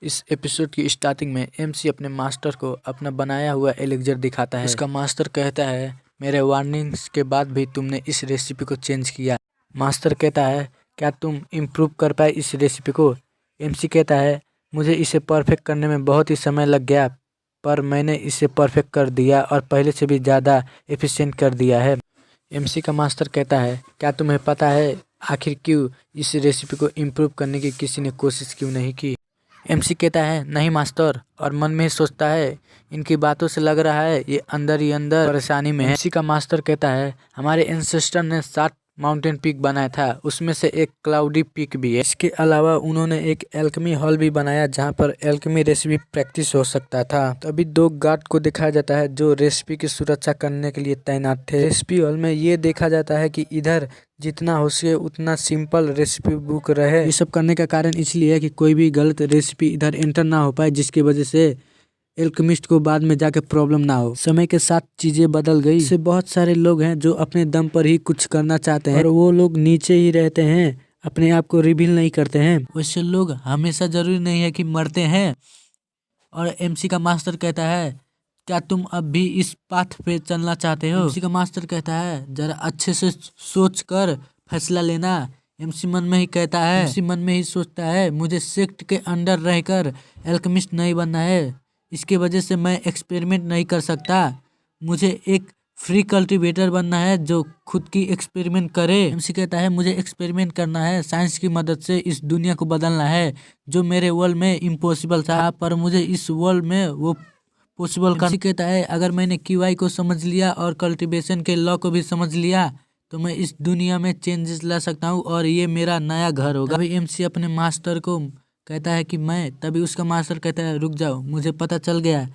इस एपिसोड की स्टार्टिंग में एमसी अपने मास्टर को अपना बनाया हुआ एलिक्सर दिखाता है। उसका मास्टर कहता है, मेरे वार्निंग्स के बाद भी तुमने इस रेसिपी को चेंज किया। मास्टर कहता है, क्या तुम इम्प्रूव कर पाए इस रेसिपी को? एमसी कहता है, मुझे इसे परफेक्ट करने में बहुत ही समय लग गया, पर मैंने इसे परफेक्ट कर दिया और पहले से भी ज़्यादा एफिशिएंट कर दिया है। एमसी का मास्टर कहता है, क्या तुम्हें पता है आखिर क्यों इस रेसिपी को इम्प्रूव करने की किसी ने कोशिश क्यों नहीं की? एमसी कहता है, नहीं मास्टर, और मन में ही सोचता है, इनकी बातों से लग रहा है ये अंदर ही अंदर परेशानी में है। एमसी का मास्टर कहता है, हमारे एंसेस्टर ने 7 माउंटेन पीक बनाया था, उसमें से एक क्लाउडी पीक भी है। इसके अलावा उन्होंने एक एल्केमी हॉल भी बनाया जहाँ पर एल्केमी रेसिपी प्रैक्टिस हो सकता था। तभी 2 गार्ड को दिखाया जाता है जो रेसिपी की सुरक्षा करने के लिए तैनात थे। रेसिपी हॉल में ये देखा जाता है कि इधर जितना हो सके उतना सिंपल रेसिपी बुक रहे। ये सब करने का कारण इसलिए है कि कोई भी गलत रेसिपी इधर एंटर ना हो पाए, जिसकी वजह से एल्केमिस्ट को बाद में जाके प्रॉब्लम ना हो। समय के साथ चीजें बदल गई। इससे बहुत सारे लोग हैं जो अपने दम पर ही कुछ करना चाहते हैं और वो लोग नीचे ही रहते हैं, अपने आप को रिवील नहीं करते हैं। वैसे लोग हमेशा जरूरी नहीं है कि मरते हैं। और एमसी का मास्टर कहता है, क्या तुम अब भी इस पाथ पे चलना चाहते हो? एमसी का मास्टर कहता है, जरा अच्छे से सोच कर फैसला लेना। एमसी मन में ही कहता है, एमसी मन में ही सोचता है, मुझे सेक्ट के अंडर रहकर एल्केमिस्ट नहीं बनना है। इसके वजह से मैं एक्सपेरिमेंट नहीं कर सकता। मुझे एक फ्री कल्टीवेटर बनना है जो खुद की एक्सपेरिमेंट करे। एमसी कहता है, मुझे एक्सपेरिमेंट करना है, साइंस की मदद से इस दुनिया को बदलना है। जो मेरे वर्ल्ड में इम्पॉसिबल था, पर मुझे इस वर्ल्ड में वो पॉसिबल करना। एमसी कहता है, अगर मैंने क्यूआई को समझ लिया और कल्टीवेशन के लॉ को भी समझ लिया तो मैं इस दुनिया में चेंजेस ला सकता हूँ और ये मेरा नया घर होगा। अभी एमसी अपने मास्टर को कहता है कि तभी उसका मास्टर कहता है, रुक जाओ, मुझे पता चल गया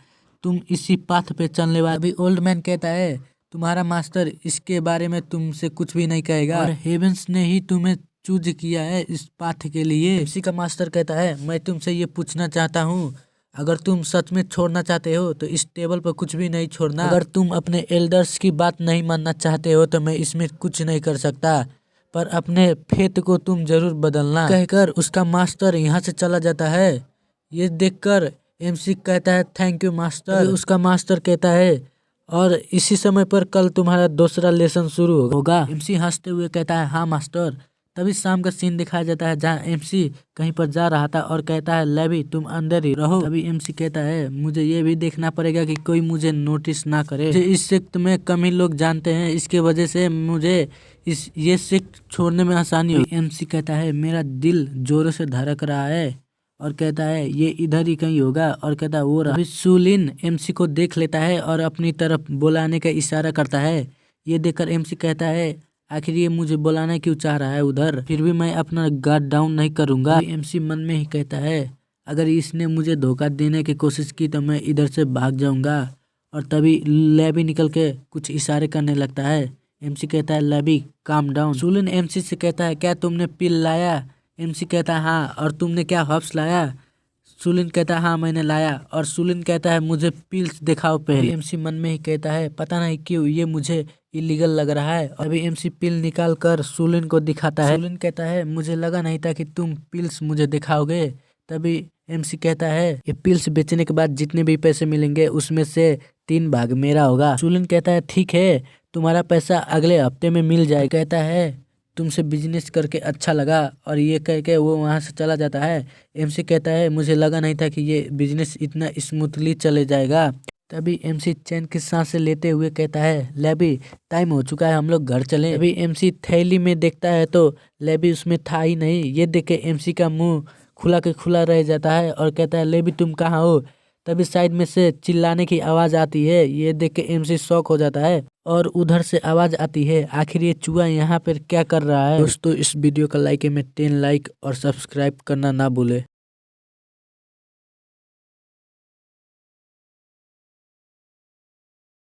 तुम इसी पाथ पे चलने वाले। अभी ओल्ड मैन कहता है, तुम्हारा मास्टर इसके बारे में तुमसे कुछ भी नहीं कहेगा और हेवेंस ने ही तुम्हें चूज किया है इस पाथ के लिए। एमसी का मास्टर कहता है, मैं तुमसे ये पूछना चाहता हूँ, अगर तुम सच में छोड़ना चाहते हो तो इस टेबल पर कुछ भी नहीं छोड़ना। अगर तुम अपने एल्डर्स की बात नहीं मानना चाहते हो तो मैं इसमें कुछ नहीं कर सकता, पर अपने फेथ को तुम जरूर बदलना। कहकर उसका मास्टर यहाँ से चला जाता है। ये देखकर एमसी कहता है, थैंक यू मास्टर। उसका मास्टर कहता है, और इसी समय पर कल तुम्हारा दूसरा लेसन शुरू होगा। एमसी हंसते हुए कहता है, हाँ मास्टर। तभी शाम का सीन दिखाया जाता है जहाँ एमसी कहीं पर जा रहा था और कहता है, लेवी तुम अंदर ही रहो। तभी एमसी कहता है, मुझे ये भी देखना पड़ेगा कि कोई मुझे नोटिस ना करे। मुझे इस सेक्ट में कम ही लोग जानते हैं, इसके वजह से मुझे ये सेक्ट छोड़ने में आसानी हो। एमसी कहता है, मेरा दिल जोरों से धड़क रहा है, और कहता है ये इधर ही कहीं होगा, और कहता है वो रहा। अभी सुलिन एमसी को देख लेता है और अपनी तरफ बुलाने का इशारा करता है। ये देखकर एमसी कहता है, आखिर ये मुझे बुलाना क्यों चाह रहा है उधर, फिर भी मैं अपना गार्ड डाउन नहीं करूंगा। एमसी मन में ही कहता है, अगर इसने मुझे धोखा देने की कोशिश की तो मैं इधर से भाग जाऊंगा। और तभी लेबी निकल के कुछ इशारे करने लगता है। एमसी कहता है, लेबी काम डाउन। सुलिन एमसी से कहता है, क्या तुमने पिल लाया? एमसी कहता है, हाँ। और तुमने क्या हर्ब्स लाया? सुलिन कहता है, हाँ मैंने लाया। और सुलिन कहता है, मुझे पिल्स दिखाओ पहले। एमसी मन में ही कहता है, पता नहीं क्यों ये मुझे इलीगल लग रहा है। और अभी एमसी पिल निकाल कर सुलिन को दिखाता है। सुलिन कहता है, मुझे लगा नहीं था कि तुम पिल्स मुझे दिखाओगे। तभी एमसी कहता है, ये पिल्स बेचने के बाद जितने भी पैसे मिलेंगे उसमें से 3 भाग मेरा होगा। सुलिन कहता है, ठीक है, तुम्हारा पैसा अगले हफ्ते में मिल जाएगा। कहता है, तुमसे बिजनेस करके अच्छा लगा, और ये कह के वो वहाँ से चला जाता है। एमसी कहता है, मुझे लगा नहीं था कि ये बिजनेस इतना स्मूथली चले जाएगा। तभी एमसी चैन की सांसें लेते हुए कहता है, लेबी टाइम हो चुका है, हम लोग घर चलें। अभी एमसी थैली में देखता है तो लेबी उसमें था ही नहीं। ये देख के एमसी का मुंह खुला के खुला रह जाता है और कहता है, लेबी तुम कहाँ हो? तभी साइड में से चिल्लाने की आवाज़ आती है। ये देख के एमसी शॉक हो जाता है और उधर से आवाज़ आती है, आखिर ये चूहा यहाँ पर क्या कर रहा है? दोस्तों, इस वीडियो का लाइक में 10 लाइक और सब्सक्राइब करना ना भूले।